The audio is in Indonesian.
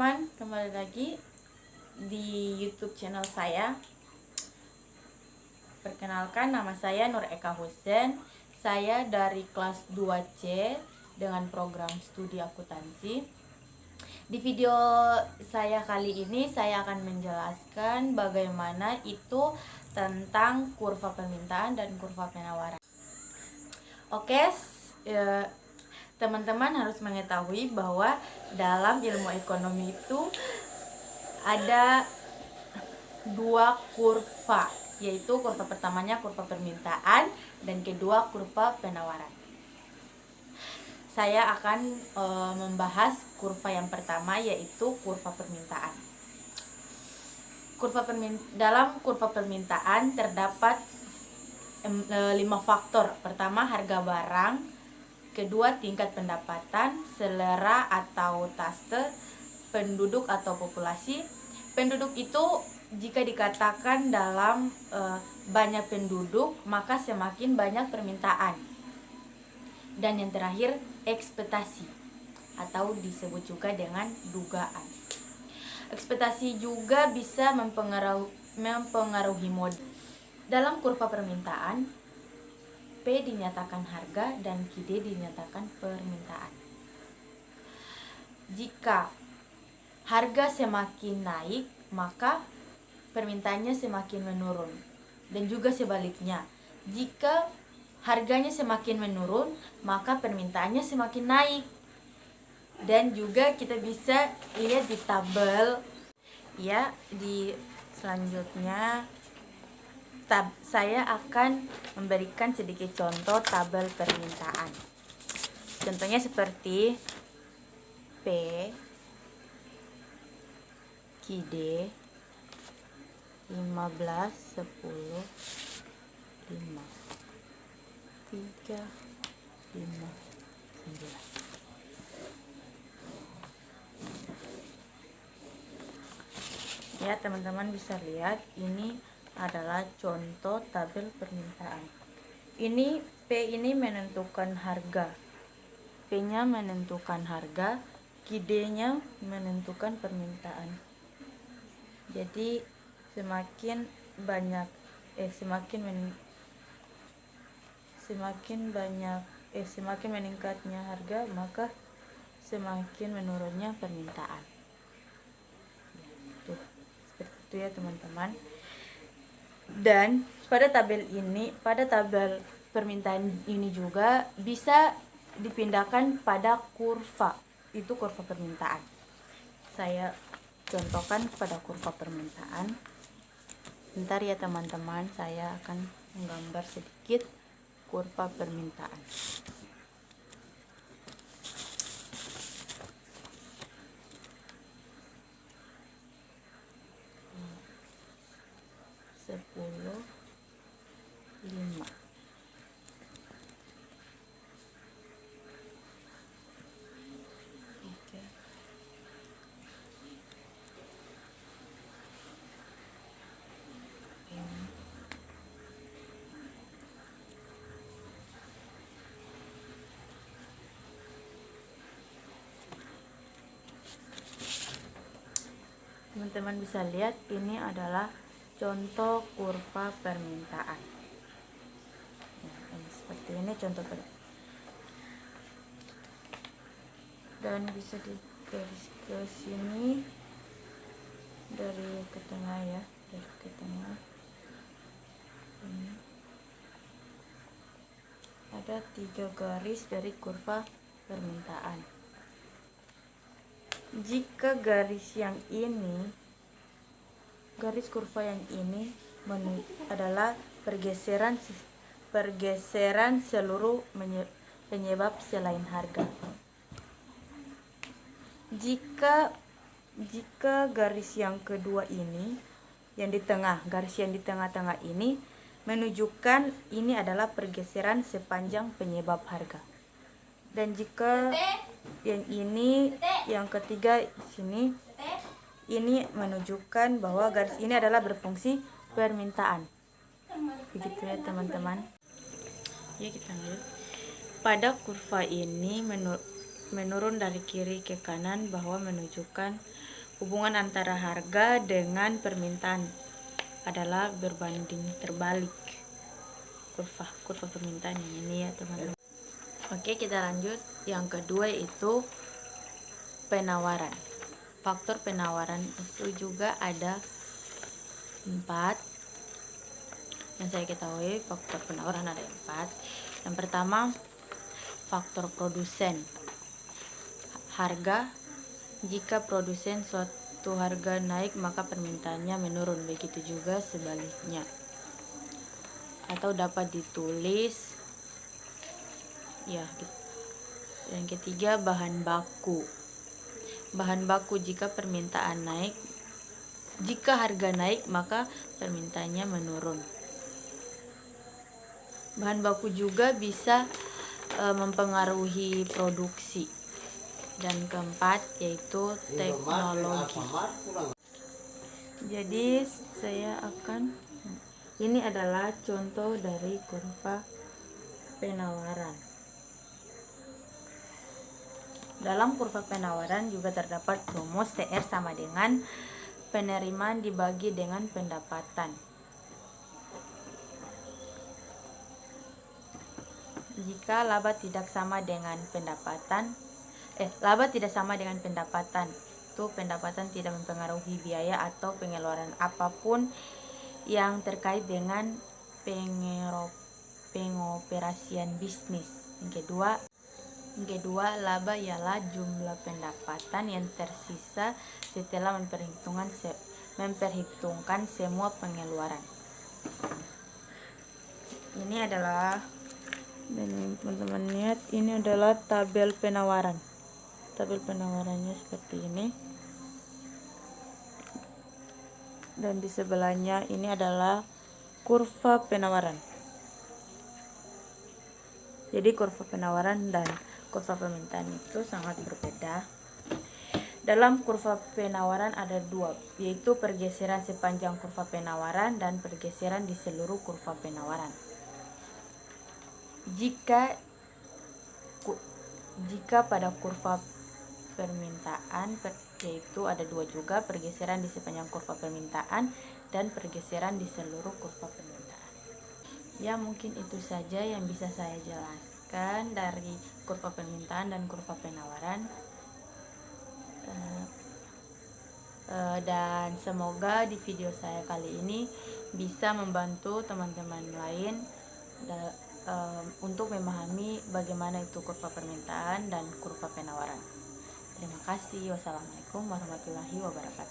teman-teman, kembali lagi di YouTube channel saya. Perkenalkan, nama saya Nur Eka Husen. Saya dari kelas 2C dengan program studi akuntansi. Di video saya kali ini saya akan menjelaskan bagaimana itu tentang kurva permintaan dan kurva penawaran. Oke, teman-teman harus mengetahui bahwa dalam ilmu ekonomi itu ada dua kurva, yaitu kurva pertamanya kurva permintaan dan kedua kurva penawaran. Saya akan membahas kurva yang pertama, yaitu kurva permintaan. Dalam kurva permintaan terdapat 5 faktor. Pertama, harga barang. Kedua, tingkat pendapatan, selera atau taste, penduduk atau populasi. Penduduk itu jika dikatakan dalam banyak penduduk, maka semakin banyak permintaan. Dan yang terakhir, ekspektasi atau disebut juga dengan dugaan. Ekspektasi juga bisa mempengaruhi modal. Dalam kurva permintaan, P dinyatakan harga dan QD dinyatakan permintaan. Jika harga semakin naik, maka permintaannya semakin menurun. Dan juga sebaliknya, jika harganya semakin menurun, maka permintaannya semakin naik. Dan juga kita bisa lihat di tabel ya, di selanjutnya saya akan memberikan sedikit contoh tabel permintaan. Contohnya seperti P, QD 15, 10, 5, 3, 5, 9. Ya, teman-teman bisa lihat ini adalah contoh tabel permintaan. Ini P ini menentukan harga, P-nya menentukan harga, QD-nya menentukan permintaan. Jadi semakin meningkatnya harga, maka semakin menurunnya permintaan. Seperti itu ya teman-teman. Dan pada tabel permintaan ini juga bisa dipindahkan pada kurva, itu kurva permintaan. Saya contohkan pada kurva permintaan. Bentar ya teman-teman, saya akan menggambar sedikit kurva permintaan. Teman-teman bisa lihat ini adalah contoh kurva permintaan. Ini seperti ini contoh dan bisa digaris ke sini dari ke tengah ya, dari ke tengah. Ini ada 3 garis dari kurva permintaan. Jika garis kurva yang ini adalah pergeseran seluruh penyebab selain harga. Jika garis yang kedua ini, garis yang di tengah-tengah ini menunjukkan ini adalah pergeseran sepanjang penyebab harga. Dan jika yang ini, yang ketiga sini, ini menunjukkan bahwa garis ini adalah berfungsi permintaan. Begitu ya teman-teman. Ya, kita lihat pada kurva ini menurun dari kiri ke kanan, bahwa menunjukkan hubungan antara harga dengan permintaan adalah berbanding terbalik. Kurva permintaan yang ini ya teman-teman. Oke, kita lanjut. Yang kedua itu penawaran. Faktor penawaran itu juga ada 4. Yang saya ketahui faktor penawaran ada 4. Yang pertama, faktor produsen. Harga. Jika produsen suatu harga naik, maka permintaannya menurun. Begitu juga sebaliknya. Atau dapat ditulis ya. Yang ketiga, bahan baku. Bahan baku, jika permintaan naik, jika harga naik, maka permintaannya menurun. Bahan baku juga bisa mempengaruhi produksi. Dan keempat yaitu teknologi. Jadi ini adalah contoh dari kurva penawaran. Dalam kurva penawaran juga terdapat rumus TR sama dengan penerimaan dibagi dengan pendapatan. Jika laba tidak sama dengan pendapatan, itu pendapatan tidak mempengaruhi biaya atau pengeluaran apapun yang terkait dengan pengoperasian bisnis. Yang kedua, laba ialah jumlah pendapatan yang tersisa setelah memperhitungkan semua pengeluaran. Ini adalah, dan teman-teman lihat, ini adalah tabel penawaran. Tabel penawarannya seperti ini. Dan di sebelahnya ini adalah kurva penawaran. Jadi kurva penawaran dan kurva permintaan itu sangat berbeda. Dalam kurva penawaran ada 2, yaitu pergeseran sepanjang kurva penawaran dan pergeseran di seluruh kurva penawaran. Jika pada kurva permintaan yaitu ada 2 juga, pergeseran di sepanjang kurva permintaan dan pergeseran di seluruh kurva permintaan. Ya, mungkin itu saja yang bisa saya jelaskan dari kurva permintaan dan kurva penawaran. Dan semoga di video saya kali ini bisa membantu teman-teman lain untuk memahami bagaimana itu kurva permintaan dan kurva penawaran. Terima kasih. Wassalamualaikum warahmatullahi wabarakatuh.